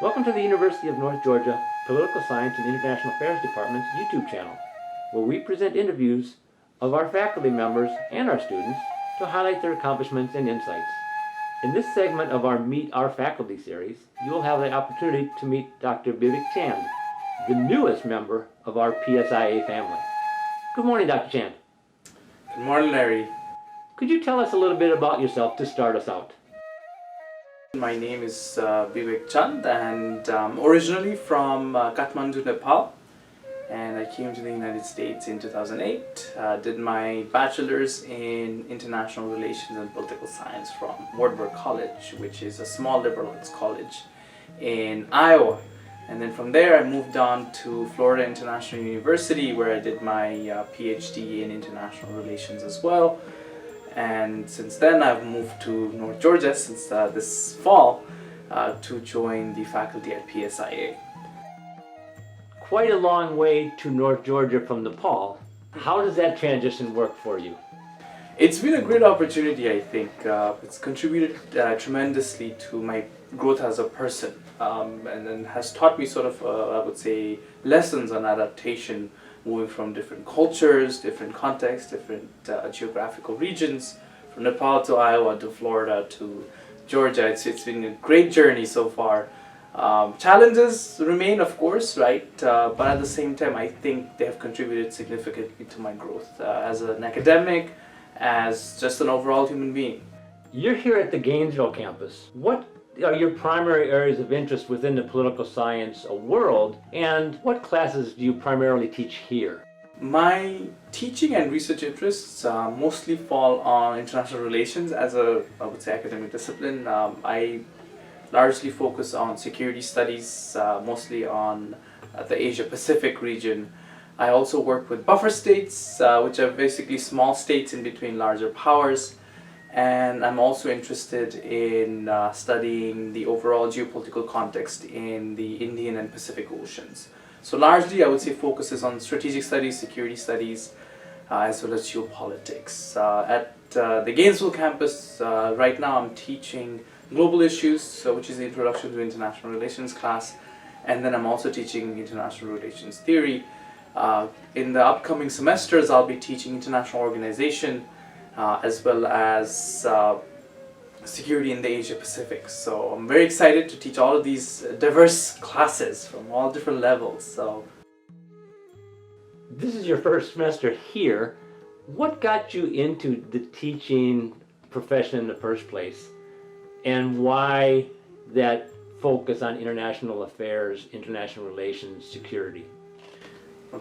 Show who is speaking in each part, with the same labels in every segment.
Speaker 1: Welcome to the University of North Georgia Political Science and International Affairs Department's YouTube channel, where we present interviews of our faculty members and our students to highlight their accomplishments and insights. In this segment of our Meet Our Faculty series, you will have the opportunity to meet Dr. Bibek Chand, the newest member of our PSIA family. Good morning, Dr. Chand.
Speaker 2: Good morning, Larry.
Speaker 1: Could you tell us a little bit about yourself to start us out?
Speaker 2: My name is Bibek Chand, and I'm originally from Katmandu, Nepal, and I came to the United States in 2008. Did my bachelor's in international relations and political science from Wartburg College, which is a small liberal arts college in Iowa. And then from there I moved on to Florida International University, where I did my PhD in international relations as well. And since then I've moved to North Georgia since this fall to join the faculty at PSIA.
Speaker 1: Quite a long way to North Georgia from Nepal. How does that transition work for you?
Speaker 2: It's been a great opportunity, I think. It's contributed tremendously to my growth as a person, and then has taught me sort of, I would say, lessons on adaptation, moving from different cultures, different contexts, different geographical regions, from Nepal to Iowa to Florida to Georgia. It's been a great journey so far. Challenges remain, of course, right? But at the same time, I think they have contributed significantly to my growth as an academic, as just an overall human being.
Speaker 1: You're here at the Gainesville campus. What are your primary areas of interest within the political science world, and what classes do you primarily teach here?
Speaker 2: My teaching and research interests mostly fall on international relations as a, I would say, academic discipline. I largely focus on security studies, mostly on the Asia-Pacific region. I also work with buffer states, which are basically small states in between larger powers. And I'm also interested in studying the overall geopolitical context in the Indian and Pacific Oceans. So largely I would say focuses on strategic studies, security studies, as well as geopolitics. At the Gainesville campus, right now I'm teaching global issues, which is the introduction to international relations class, and then I'm also teaching international relations theory. In the upcoming semesters I'll be teaching international organization, as well as security in the Asia Pacific. So I'm very excited to teach all of these diverse classes from all different levels. So
Speaker 1: this is your first semester here. What got you into the teaching profession in the first place, and why that focus on international affairs, international relations, security?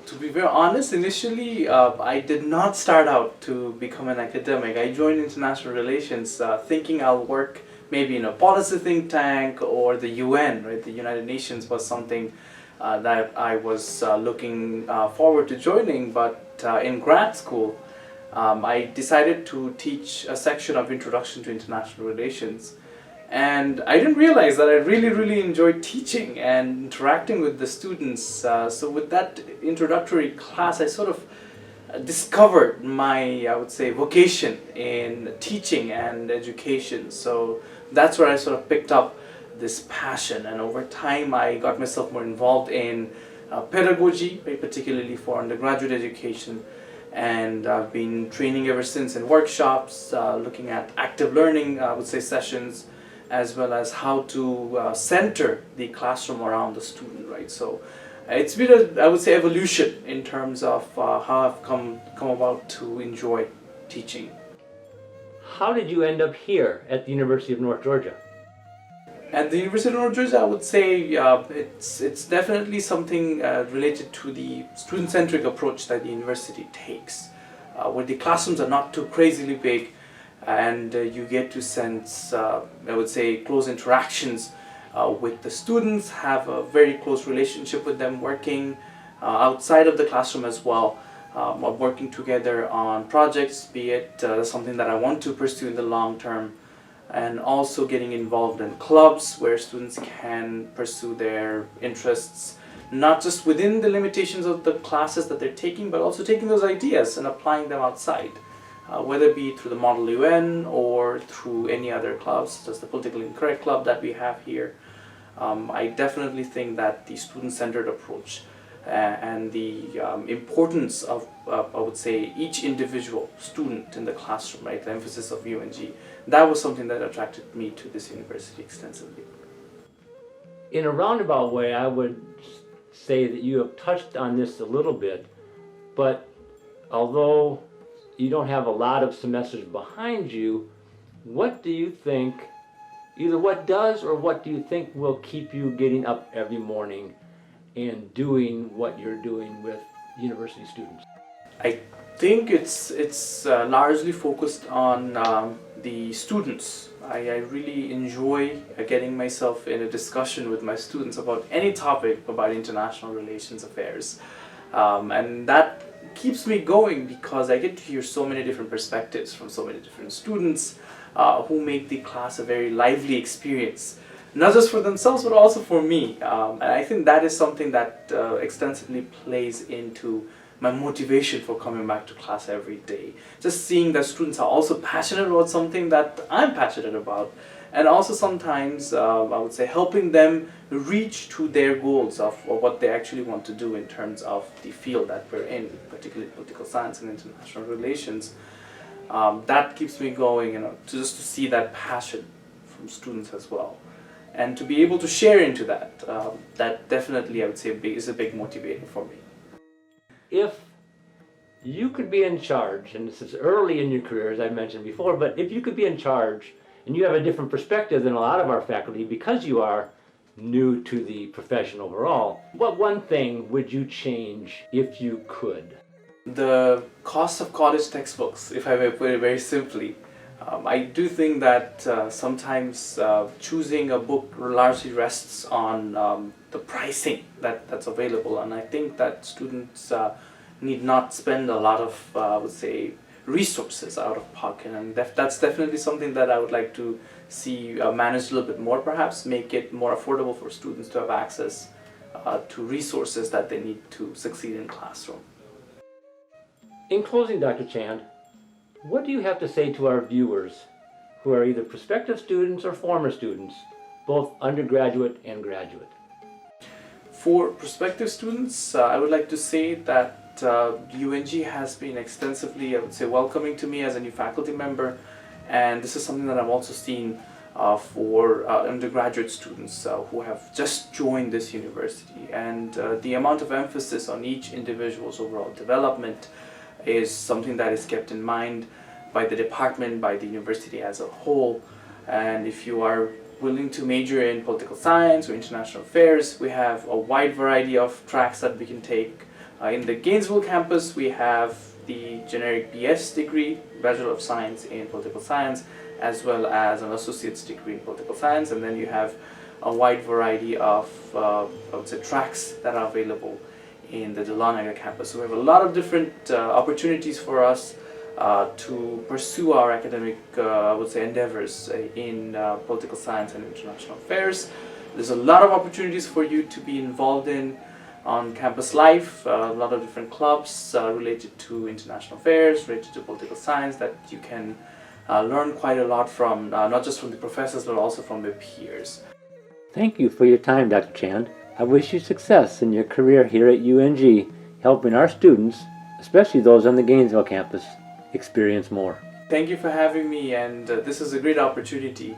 Speaker 2: To be very honest, initially I did not start out to become an academic. I joined international relations thinking I'll work maybe in a policy think tank or the UN, right? The United Nations was something that I was looking forward to joining, but in grad school I decided to teach a section of Introduction to International Relations. And I didn't realize that I really enjoyed teaching and interacting with the students. So with that introductory class, I sort of discovered my, I would say, vocation in teaching and education. So that's where I sort of picked up this passion. And over time, I got myself more involved in pedagogy, particularly for undergraduate education. And I've been training ever since in workshops, looking at active learning, I would say, sessions, as well as how to center the classroom around the student, right? So it's been a, I would say, evolution in terms of how I've come about to enjoy teaching.
Speaker 1: How did you end up here at the University of North Georgia?
Speaker 2: At the University of North Georgia, I would say it's definitely something related to the student-centric approach that the university takes, where the classrooms are not too crazily big, and you get to sense, I would say, close interactions with the students, have a very close relationship with them, working outside of the classroom as well, working together on projects, be it something that I want to pursue in the long term, and also getting involved in clubs where students can pursue their interests, not just within the limitations of the classes that they're taking, but also taking those ideas and applying them outside. Whether it be through the Model UN or through any other clubs, such as the Politically Incorrect Club that we have here. I definitely think that the student-centered approach and the importance of, I would say, each individual student in the classroom, right, the emphasis of UNG, that was something that attracted me to this university extensively.
Speaker 1: In a roundabout way, I would say that you have touched on this a little bit, but although you don't have a lot of semesters behind you, what do you think, either what does or what do you think will keep you getting up every morning and doing what you're doing with university students?
Speaker 2: I think it's largely focused on the students. I really enjoy getting myself in a discussion with my students about any topic about international relations affairs, and that keeps me going because I get to hear so many different perspectives from so many different students who make the class a very lively experience, not just for themselves but also for me. And I think that is something that extensively plays into my motivation for coming back to class every day. Just seeing that students are also passionate about something that I'm passionate about, and also sometimes I would say helping them reach to their goals of what they actually want to do in terms of the field that we're in, particularly political science and international relations. That keeps me going, just to see that passion from students as well, and to be able to share into that. That definitely, I would say, is a big motivator for me.
Speaker 1: If you could be in charge, and this is early in your career as I mentioned before, but if you could be in charge and you have a different perspective than a lot of our faculty because you are new to the profession overall, what one thing would you change if you could?
Speaker 2: The cost of college textbooks, if I may put it very simply. I do think that sometimes choosing a book largely rests on the pricing that's available, and I think that students need not spend a lot of, I would say, resources out of pocket, and that's definitely something that I would like to see managed a little bit more, perhaps make it more affordable for students to have access to resources that they need to succeed in classroom.
Speaker 1: In closing, Dr. Chand, what do you have to say to our viewers who are either prospective students or former students, both undergraduate and graduate?
Speaker 2: For prospective students, I would like to say that UNG has been extensively, I would say, welcoming to me as a new faculty member, and this is something that I've also seen for undergraduate students who have just joined this university, and the amount of emphasis on each individual's overall development is something that is kept in mind by the department, by the university as a whole. And if you are willing to major in political science or international affairs, we have a wide variety of tracks that we can take. In the Gainesville campus, we have the generic BS degree, Bachelor of Science in Political Science, as well as an associate's degree in political science, and then you have a wide variety of I would say tracks that are available in the Dahlonega campus. So we have a lot of different opportunities for us to pursue our academic, I would say, endeavors in political science and international affairs. There's a lot of opportunities for you to be involved in on campus life, a lot of different clubs related to international affairs, related to political science that you can learn quite a lot from, not just from the professors but also from their peers.
Speaker 1: Thank you for your time, Dr. Chand. I wish you success in your career here at UNG, helping our students, especially those on the Gainesville campus, experience more.
Speaker 2: Thank you for having me, and this is a great opportunity